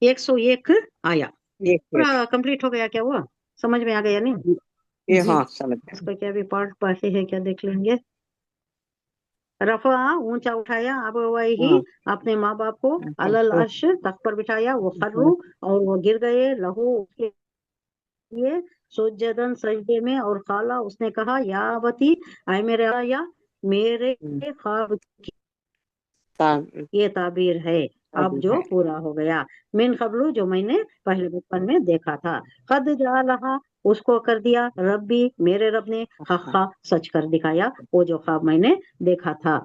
101 आया। एक पूरा कंप्लीट हो गया क्या? वो समझ में आ गया नहीं? ये, जी हाँ समझ गया। इसका क्या भी पार्ट बाकी है क्या, देख लेंगे। रफा ऊंचा उठाया, अब वही हाँ अपने माँ बाप को अलल तो अर्श तख्त पर बिठाया, वो खर्रू और वो गिर गए लहू उसके लिए सुजदन सजदे में, और खाला उसने कहा या अबती, आए मेरे या मेरे ख्वाब की ता- ये ताबीर है अब अभी जो है। पूरा हो गया। मिन कबलू जो मैंने पहले बचपन में देखा था। कद जालहा उसको कर दिया रब्बी मेरे रब ने, हक्का सच कर दिखाया वो जो ख्वाब मैंने देखा था।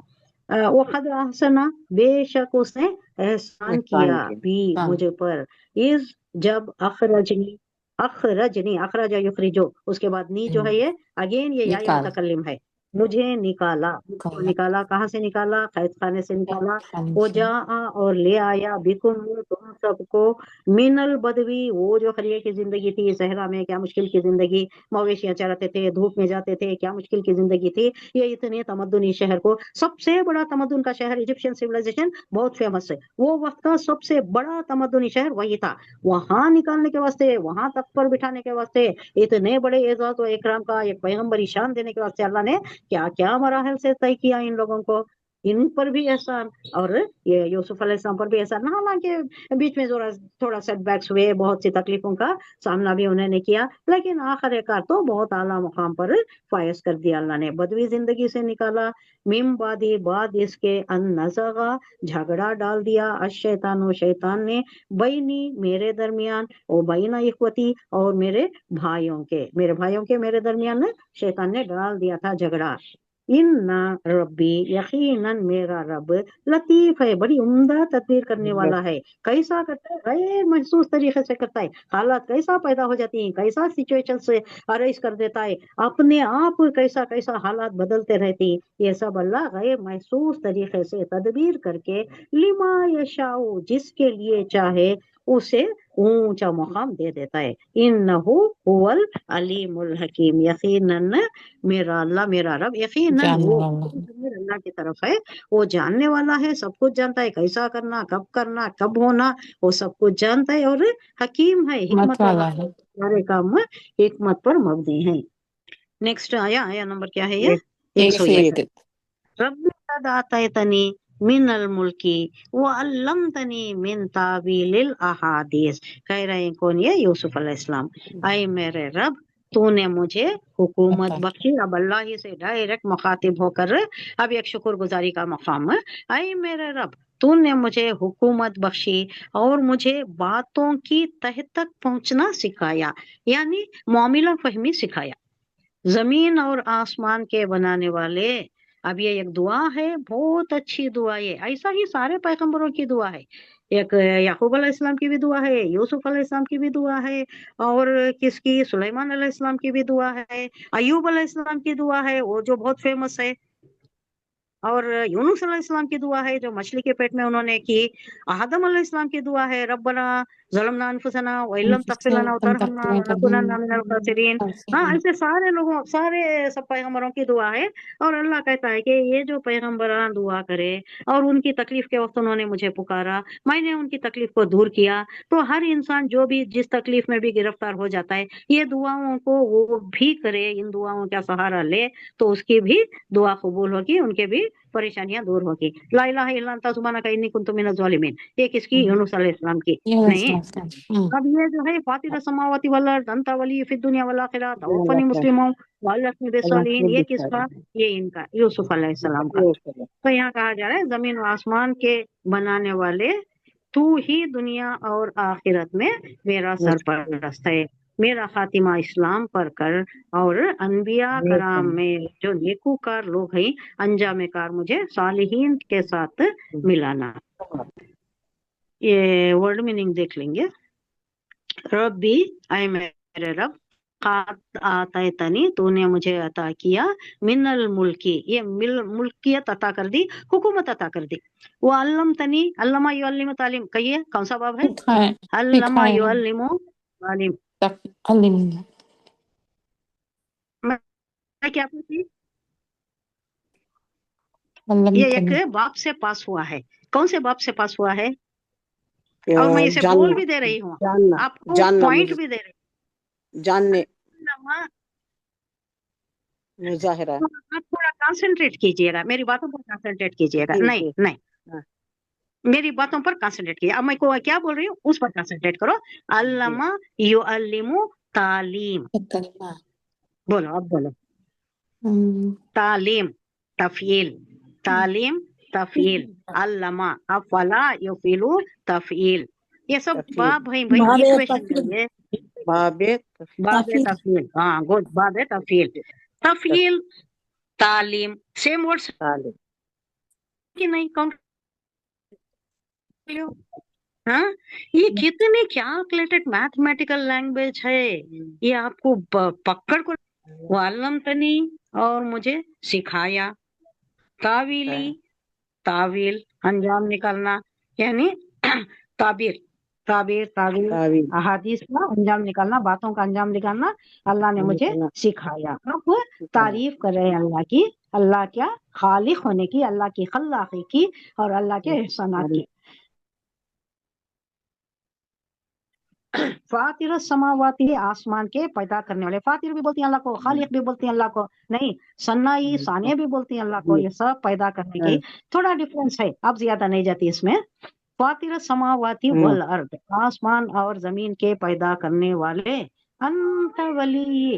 वो कद अहसना बेशक उसने एहसान एहसान किया किया। भी हाँ मुझ पर। इस जब अखरजनी अखरजनी अखराजा युखरिजो, उसके बाद नी जो है ये अगेन ये या निकाल मुतकल्लिम है। मुझे निकाला, मुझको निकाला निकाला, कहाँ से निकाला? कैद खाने से निकाला। खाने वो से जा और ले आया बिकुम तुम सबको, मिनल बदवी वो जो खरिये की जिंदगी थी सहरा में, क्या मुश्किल की जिंदगी, मवेशियां चराते थे, धूप में जाते थे, क्या मुश्किल की जिंदगी थी। ये इतने तमद्दुनी शहर को, सबसे बड़ा तमद्दुन का शहर इजिप्शियन सिविलाइजेशन बहुत फेमस है, वो वक्त का सबसे बड़ा तमद्दुनी शहर वही था। वहां निकालने के वास्ते, वहां तख्त पर बिठाने के वास्ते, इतने बड़े एजाज और इकराम का एक पैगंबरी शान देने के वास्ते अल्लाह ने क्या क्या मराहल से तय किया इन लोगों को। इन पर भी एहसान, और ये यूसुफ अलैहिस्सलाम पर भी एहसान। हालांकि बीच में थोड़ा थोड़ा सेटबैक्स हुए, बहुत सी तकलीफों का सामना भी उन्होंने किया, लेकिन आखिरकार तो बहुत आला मुकाम पर फायज कर दिया अल्लाह ने, बदवी जिंदगी से निकाला। मिम बादी बाद इसके अन नज़गा झगड़ा डाल दिया, अशैतान शैतान ने, बैनी मेरे दरमियान, ओ बैना इख्वती और मेरे भाइयों के, मेरे दरमियान शैतान ने डाल दिया था झगड़ा। इन्ना रब्बी यकीनन मेरा रब लतीफ है, बड़ी उम्दा तदबीर करने वाला है। कैसा करता है? गैर महसूस तरीके से करता है। हालात कैसा पैदा हो जाती हैं, कैसा सिचुएशन से अरेज कर देता है, अपने आप कैसा कैसा हालात बदलते रहती हैं, ये सब अल्लाह गैर महसूस तरीके से तदबीर करके लिमा यशाओ जिसके लिए चाहे उसे ऊंचा मुकाम दे देता है। इन्नहु हुवल अलीमुल हकीम, यकीनन मेरा रब, यकीनन जानने वो वाला है, अल्लाह की तरफ है, वो जानने वाला है, सब कुछ जानता है, कैसा करना कब होना, वो सब कुछ जानता है, और हकीम है, मत हिकमत वाला वाला है, है। सारे काम हिकमत पर मबनी है। नेक्स्ट आया, आया नंबर क्या है ये? एक एक सौ 101। एक रब्बी कद आतैतनी मिनल मुल्की व अल्लमतनी मिन तावीलिल अहादीस। कह रहे हैं कौन? ये यूसुफ अलैहिस्सलाम। आए मेरे रब, तूने मुझे हुकूमत बता बख्शी, अब अल्लाह ही से डायरेक्ट मुखातिब होकर अब एक शुक्रगुजारी का मकाम है। आए मेरे रब, तूने मुझे हुकूमत बख्शी और मुझे बातों की तह तक पहुंचना सिखाया, यानी मामला फहमी सिखाया। जमीन और आसमान के बनाने वाले, अब ये एक दुआ है, बहुत अच्छी दुआ, ये ऐसा ही सारे पैगंबरों की दुआ है। एक याकूब अलैहिस्सलाम की भी दुआ है, यूसुफ अलैहिस्सलाम की भी दुआ है, और किसकी? सुलेमान अलैहिस्सलाम की भी दुआ है, अयूब अलैहिस्सलाम की दुआ है, वो जो बहुत फेमस है, और यूनुस अलैहिस्सलाम की दुआ है जो मछली के पेट में उन्होंने की, आदम अलैहिस्सलाम की दुआ है, रब्बना ज़लमना अनफुसना व इल्लम तग़फिर लना व तुम तरहमना तकते में लनकुनन्ना मिनल ख़ासिरीन। हाँ, तभी ऐसे सारे लोगों, सारे सब पैगंबरों की दुआ है। और अल्लाह कहता है कि ये जो पैगंबरान दुआ करे और उनकी तकलीफ के वक्त उन्होंने मुझे पुकारा, मैंने उनकी तकलीफ को दूर किया, तो हर इंसान जो भी जिस तकलीफ में भी गिरफ्तार हो जाता है, ये दुआओं को वो भी करे, इन दुआओं का सहारा ले, तो उसकी भी दुआ कबूल होगी, उनके भी परेशानियां दूर होगी। ला इलाहा इल्ला अंता सुब्हानका इन्नी कुन्तु मिनज़ ज़ालिमीन, ये किसकी? यूनुस अलैहिस्सलाम की। ये नहीं, हम्म अब ये जो है फातिर समावाति वल अर्द अंता वली फिद दुनिया वल आखिरह तवफ़्फ़नी मुस्लिमों व अल्हिक़नी बिस्सालिहीन, ये किसका? ये इनका, यूसुफ अलैहिस्सलाम का। तो यहाँ कहा जा रहा है जमीन और आसमान के बनाने वाले, तू ही दुनिया और आखिरत में मेरा सरपरस्त है, मेरा खातिमा इस्लाम पर कर, और अनबिया कराम में जो नेकूकार लोग हैं, अंजाम कार मुझे सालिहीन के साथ मिलाना। ये वर्ड मीनिंग देख लेंगे। रब्बी, आए मेरे रब, कात आतैतनी तूने मुझे अता किया, मिनल मुल्की ये मुल्कियत अता कर दी, हुकूमत अता कर दी। वो अल्लम तनी, अल्लमा युअल्लिमु तालीम, कहिए कौन सा बाब है? सिखाए अल्लमा सिखाए युअल्लिमु तालीम। तक अलिम मैं क्या पूछी? अल्लम ये एक तनी बाप से पास हुआ है। कौन से बाप से पास हुआ है? اور میں اسے بول جاننا بھی دے رہی ہوں، جاننا آپ کو جاننا پوائنٹ مجھے بھی دے رہی جاننے ہوں۔ مظاہرہ. آپ تھوڑا کنسنٹریٹ کیجیے گا، میری باتوں پر کنسنٹریٹ کیجیے گا، جی نہیں جی. نہیں، ہاں، میری باتوں پر کنسنٹریٹ کیجیے، اب میں کیا بول رہی ہوں اس پر کنسنٹریٹ کرو۔ جی. علامہ یعلم، تعلیم، الکلمہ. بولو اب بولو، تعلیم تفعیل، تعلیم تفعیل، علامہ افعلا یفعلو تفعیل، یہ سب تفیل باب بھائی باب ایکویشن تفعیل. ہے یہ، باب باب تفعیل. تفعیل، ہاں گڈ، باب تفعیل، تفعیل، تعلیم، سیم ورڈس تعلیم. کی نہیں کون، ہاں یہ کتنی کیلکولیٹڈ میتھمیٹیکل لینگویج ہے، یہ آپ کو پکڑ کو وعلمتنی، اور مجھے سکھایا، تاویلی، تعویل انجام نکالنا، یعنی تعبیر، تعویل، تعویل احادیث کا انجام نکالنا، باتوں کا انجام نکالنا اللہ نے مجھے نکالنا. سکھایا۔ اب تعریف کر رہے ہیں اللہ کی، اللہ کیا خالق ہونے کی، اللہ کی خلاقی کی، اور اللہ کے احسانات کی۔ فاطر السماوات، آسمان کے پیدا کرنے والے، فاطر بھی بولتی ہیں اللہ کو، خالق بھی بولتی ہیں اللہ کو، نہیں ثنائی ثانیہ بھی بولتی ہیں اللہ کو، جی. یہ سب پیدا کرنے ہاں. کی تھوڑا ڈفرینس ہے، اب زیادہ نہیں جاتی اس میں۔ فاطر السماوات والارض، آسمان اور زمین کے پیدا کرنے والے، انت ولی،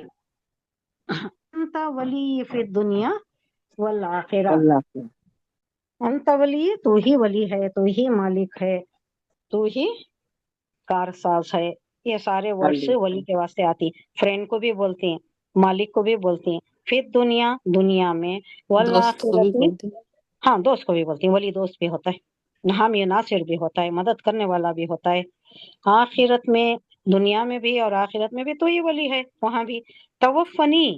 انت ولی فی الدنیا والآخرہ، اللہ کے. انت ولی، تو ہی ولی ہے، تو ہی مالک ہے، تو ہی کارساز ہے، یہ سارے ورڈس ولی کے واسطے آتی، فرینڈ کو بھی بولتی ہیں، مالک کو بھی بولتی ہیں، پھر دنیا، دنیا میں، دوست کو بھی والآخرت، بولتے ہیں. ہاں دوست کو بھی بولتی ہیں، ولی دوست بھی ہوتا ہے، حامی ناصر بھی ہوتا ہے، مدد کرنے والا بھی ہوتا ہے، آخرت میں، دنیا میں بھی اور آخرت میں بھی تو یہ ولی ہے، وہاں بھی۔ توفنی،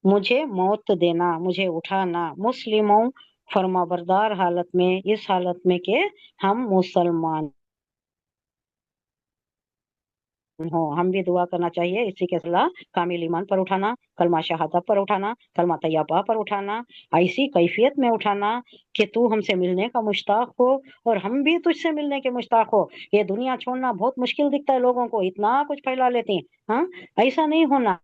مجھے موت دینا، مجھے اٹھانا، مسلموں، فرما بردار حالت میں، اس حالت میں کہ ہم مسلمان ہو، ہم بھی دعا کرنا چاہیے اسی کے صلاح کامل ایمان پر اٹھانا، کلمہ شہادت پر اٹھانا، کلمہ طیبہ پر اٹھانا، ایسی کیفیت میں اٹھانا کہ تو ہم سے ملنے کا مشتاق ہو اور ہم بھی تجھ سے ملنے کے مشتاق ہو۔ یہ دنیا چھوڑنا بہت مشکل دکھتا ہے لوگوں کو، اتنا کچھ پھیلا لیتے ہیں، ہاں ایسا نہیں ہونا،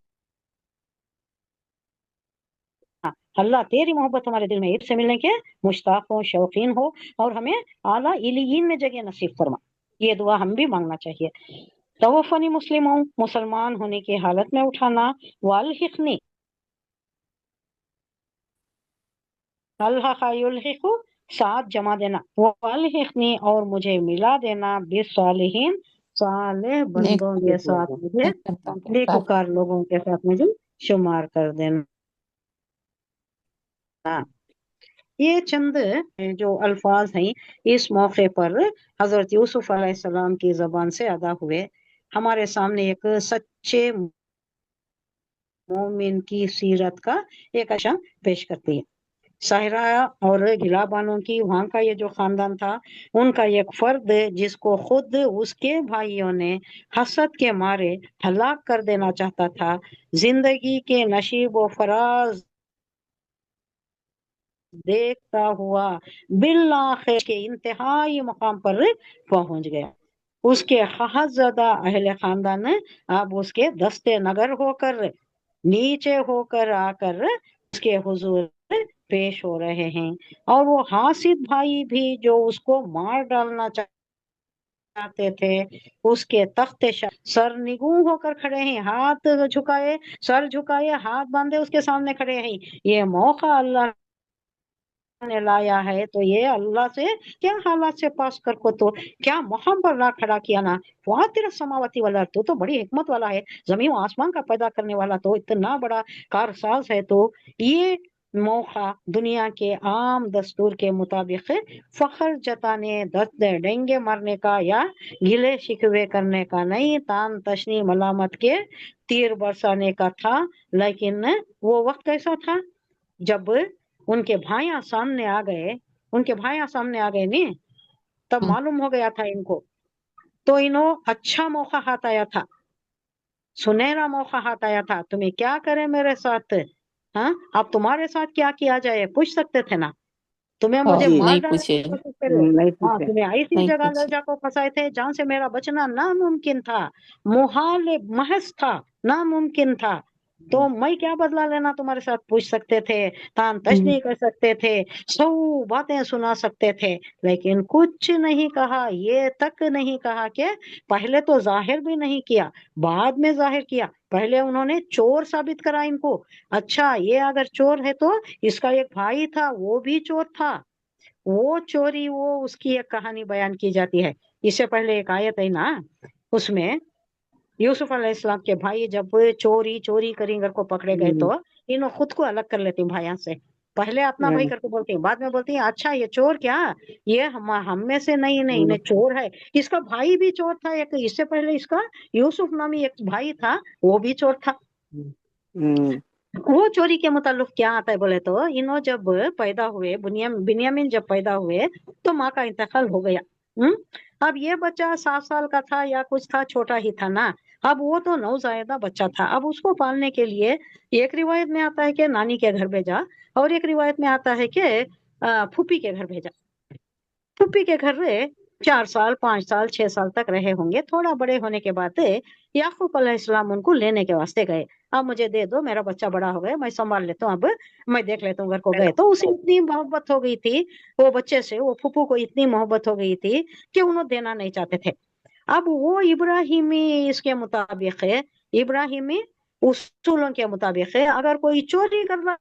اللہ تیری محبت ہمارے دل میں عید سے ملنے کے مشتاق ہو، شوقین ہو، اور ہمیں اعلیٰ علیین میں جگہ نصیب فرما، یہ دعا ہم بھی مانگنا چاہیے۔ توفنی مسلموں، مسلمان ہونے کی حالت میں اٹھانا، والحقنی، الحق یلحق، ساتھ جمع دینا، والحقنی، اور مجھے ملا دینا، بالصالحین، صالح نیک بندوں کے ساتھ، مجھے بندوں کے ساتھ. نیکوکار لوگوں کے ساتھ مجھے شمار کر دینا۔ یہ چند جو الفاظ ہیں اس موقع پر حضرت یوسف علیہ السلام کی زبان سے ادا ہوئے، ہمارے سامنے ایک سچے مومن کی سیرت کا ایک اشم پیش کرتی ہے۔ ساحرہ اور گلا بانوں کی وہاں کا یہ جو خاندان تھا، ان کا ایک فرد جس کو خود اس کے بھائیوں نے حسد کے مارے ہلاک کر دینا چاہتا تھا، زندگی کے نشیب و فراز دیکھتا ہوا بالآخر کے انتہائی مقام پر پہنچ گیا۔ اس کے قحط زدہ اہل خاندان اب اس کے دستے نگر ہو کر، نیچے ہو کر آ کر اس کے حضور پیش ہو رہے ہیں، اور وہ حاسد بھائی بھی جو اس کو مار ڈالنا چاہتے تھے، اس کے تخت سر نگوں ہو کر کھڑے ہیں، ہاتھ جھکائے، سر جھکائے، ہاتھ باندھے اس کے سامنے کھڑے ہیں۔ یہ موقع اللہ نے لایا ہے تو یہ اللہ سے کیا حالات سے پاس کر کو، تو کیا مقام پر لا کھڑا کیا نا۔ فاطر السماوات والارض، تو بڑی حکمت والا ہے، زمین و آسمان کا پیدا کرنے والا تو اتنا بڑا کارساز ہے، تو یہ موقع دنیا کے عام دستور کے مطابق فخر جتانے، دست ڈینگے مارنے کا یا گلے شکوے کرنے کا نہیں، تان تشنی ملامت کے تیر برسانے کا تھا۔ لیکن وہ وقت ایسا تھا جب ان کے بھائیاں سامنے آ گئے، ان کے بھائیاں سامنے آ گئے نہیں، تب معلوم ہو گیا تھا ان کو، تو انہوں اچھا موقع ہاتھ آیا تھا، سنہرا موقع ہاتھ آیا تھا، تمہیں کیا کرے میرے ساتھ، ہاں اب تمہارے ساتھ کیا کیا جائے، پوچھ سکتے تھے نا، तुम्हें हाँ, मुझे जी मार नहीं डाला पूछे, था तो फिर नहीं हाँ, पूछे। तुम्हें ऐसी नहीं जगह ले पूछे। जाकर फंसाए थे जहां से मेरा बचना नामुमकिन था, मुहाल महज था, नामुमकिन था। तो मैं क्या बदला लेना तुम्हारे साथ पूछ सकते थे, तान तशनी कर सकते थे, सौ बातें सुना सकते थे, लेकिन कुछ नहीं कहा, ये तक नहीं कहा कि पहले तो जाहिर भी नहीं किया, बाद में जाहिर किया। पहले उन्होंने चोर साबित करा इनको, अच्छा ये अगर चोर है तो इसका एक भाई था वो भी चोर था, वो चोरी, वो उसकी एक कहानी बयान की जाती है। इससे पहले एक आयत है ना, उसमें यूसुफ अलैहिस्सलाम के भाई जब चोरी चोरी करी घर को पकड़े गए हम्म, तो इन्हों खुद को अलग कर लेती भाइयों से, पहले अपना भाई हम्म, करके बोलती हैं, बाद में बोलती हैं अच्छा ये चोर क्या, ये हम में से नहीं, नहीं हम्म, नहीं चोर है, इसका भाई भी चोर था एक, इससे पहले इसका यूसुफ नामी एक भाई था वो भी चोर था। हम्म, वो चोरी के मुताल्लिक क्या आता है बोले तो, इन्हों जब पैदा हुए, बिन्यामीन जब पैदा हुए तो माँ का इंतकाल हो गया। हम्म। अब ये बच्चा 7 साल का था या कुछ था, छोटा ही था ना। अब वो तो नौजायदा बच्चा था, अब उसको पालने के लिए एक रिवायत में आता है कि नानी के घर भेजा, और एक रिवायत में आता है कि फूफी के घर भेजा। फूफी के घर रहे 4 साल 5 साल 6 साल तक रहे होंगे, थोड़ा बड़े होने के बाद याकूब अलैहिस्सलाम उनको लेने के वास्ते गए, अब मुझे दे दो, मेरा बच्चा बड़ा हो गया, मैं संभाल लेता हूँ, अब मैं देख लेता हूँ घर को। गए तो उसे इतनी मोहब्बत हो गई थी वो बच्चे से, वो फूफू को इतनी मोहब्बत हो गई थी कि उन्होंने देना नहीं चाहते थे। अब वो इब्राहिमी इसके मुताबिक है, इब्राहिमी उसूलों के मुताबिक है, अगर कोई चोरी करना,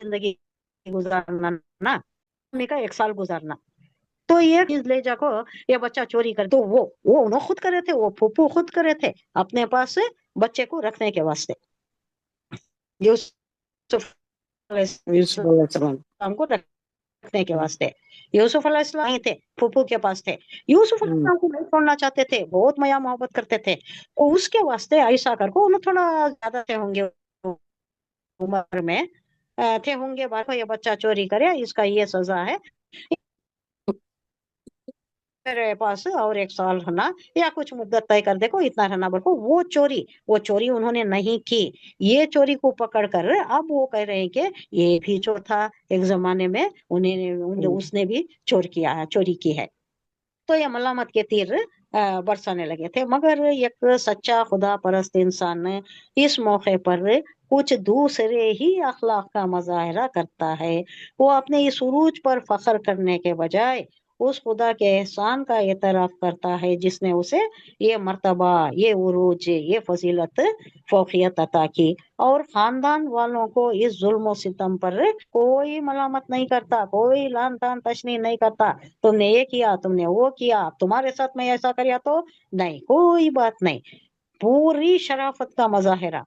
जिंदगी गुजारना ना, का 1 साल गुजारना, तो ये चीज ले जाको, ये बच्चा चोरी कर, तो वो उन्होंने खुद करे थे, वो फूफू खुद करे थे अपने पास से बच्चे को रखने के वास्ते, यूसुफ यूसुफ अलैहिस्सलाम। अलैहिस्सलाम को रखने के वास्ते। यूसुफ अलैहिस्सलाम नहीं थे, फूफू के पास थे। यूसुफ हम्म, अलैहिस्सलाम को नहीं छोड़ना चाहते थे, बहुत माया मोहब्बत करते थे, तो उसके वास्ते ऐसा कर को उन्हें थोड़ा ज्यादा थे होंगे उम्र में, थे होंगे, बात ये बच्चा चोरी करे इसका ये सजा है, मेरे पास और 1 साल रहना या कुछ मुद्दत तय कर देखो, इतना रहना बरको। वो चोरी उन्होंने नहीं की, ये चोरी को पकड़ कर अब वो कह रहे हैं कि ये भी चोर था एक जमाने में, उसने भी चोरी की है। तो ये मलामत के तीर बरसाने लगे थे, मगर एक सच्चा खुदा परस्त इंसान इस मौके पर कुछ दूसरे ही अखलाक का मुजाहरा करता है। वो अपने इस उरूज पर फख्र करने के बजाय उस खुदा के एहसान का एतराफ करता है जिसने उसे ये मर्तबा, ये उरूज, ये फजीलत, फौकियत अता की, और खानदान वालों को इस जुल्म और सितम पर कोई मलामत नहीं करता, कोई लान तान तशनी नहीं करता, तुमने ये किया, तुमने वो किया, तुम्हारे साथ में ऐसा करिया तो नहीं, कोई बात नहीं, पूरी शराफत का मुजाहिरा।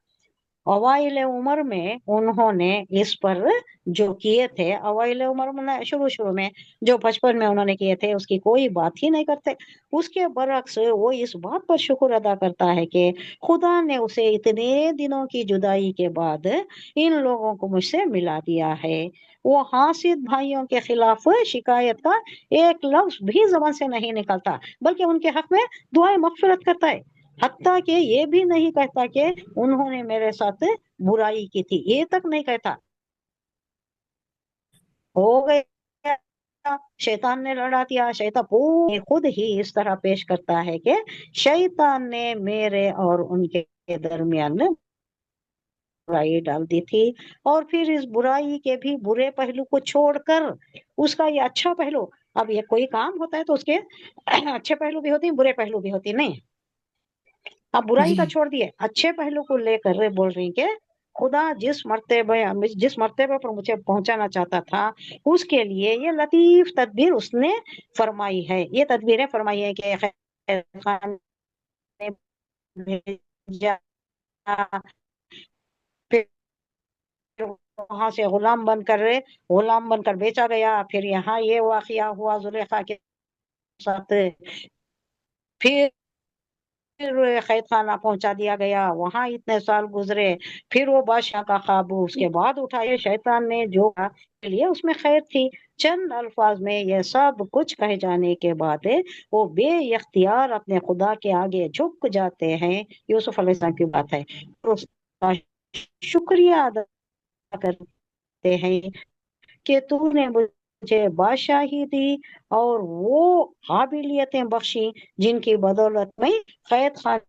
अवाइल उम्र में उन्होंने इस पर जो किए थे, अवाइल उम्र में शुरू शुरू में जो बचपन में उन्होंने किए थे उसकी कोई बात ही नहीं करते। उसके बरक्स वो इस बात पर शुक्र अदा करता है कि खुदा ने उसे इतने दिनों की जुदाई के बाद इन लोगों को मुझसे मिला दिया है। वो हासिद भाइयों के खिलाफ शिकायत का एक लफ्ज भी जबान से नहीं निकलता, बल्कि उनके हक में दुआएं मगफिरत करता है, हत्ता कि ये भी नहीं कहता कि उन्होंने मेरे साथ बुराई की थी, ये तक नहीं कहता। हो गया, शैतान ने लड़ा दिया, शैतान खुद ही इस तरह पेश करता है कि शैतान ने मेरे और उनके दरमियान बुराई डाल दी थी, और फिर इस बुराई के भी बुरे पहलू को छोड़कर उसका ये अच्छा पहलू, अब ये कोई काम होता है तो उसके अच्छे पहलू भी होती हैं, बुरे पहलू भी होती नहीं, आप बुराई जी। का छोड़ दिए, अच्छे पहलू को लेकर बोल रही कि खुदा जिस मर्तबे पर मुझे पहुंचाना चाहता था उसके लिए ये लतीफ तदबीर उसने फरमाई है, ये तदबीरें फरमाई है कि खैर खान ने भेजा, फिर वहां से गुलाम बनकर बेचा गया, फिर यहाँ ये वाकया हुआ जुलेखा के साथ, फिर कैद खाना पहुंचा दिया गया, वहां इतने साल गुजरे, फिर वो बादशाह का ख्वाब उसके बाद उठाए शैतान ने जो कहा, के लिए उसमें खैर थी। चंद अल्फाज में यह सब कुछ कहे जाने के बाद वो बे इख्तियार अपने खुदा के आगे झुक जाते हैं, यूसुफ अलैहिस्सलाम की बात है, और उसका शुक्रिया अदा करते हैं कि तूने मुझे बादशाही दी और वो काबिलियतें बख्शी जिनकी बदौलत में कैद खाना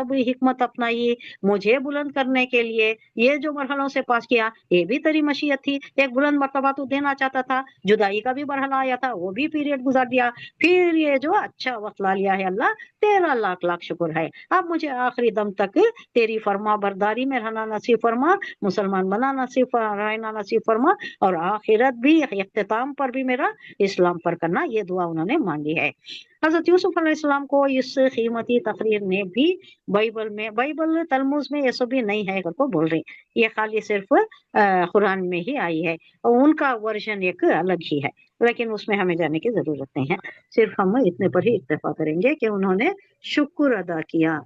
भी हिकमत अपनाई मुझे बुलंद करने के लिए। ये जो मरहलों से पास किया ये भी तेरी मशीयत थी। एक बुलंद मर्तबा तू देना चाहता था, जुदाई का भी मरहला आया था, वो भी पीरियड गुजार दिया, फिर ये जो अच्छा वक्त ला लिया है अल्लाह, तेरा लाख लाख शुक्र है। अब मुझे आखिरी दम तक तेरी फरमा बरदारी में रहना नसीब फरमा, मुसलमान बना नसीब रहना नसीब फरमा, और आखिरत भी इख्तिताम पर भी मेरा इस्लाम पर करना। ये दुआ उन्होंने मांगी है। हजरत यूसुफ अलैहिस्सलाम को इस कीमती तकरीर ने भी बाइबल तलमुज में ये सब भी नहीं है को बोल रही, ये खाली सिर्फ कुरान में ही आई है और उनका वर्जन एक अलग ही है, लेकिन उसमें हमें जाने की जरूरत नहीं है। सिर्फ हम इतने पर ही इत्तेफा करेंगे कि उन्होंने शुक्र अदा किया।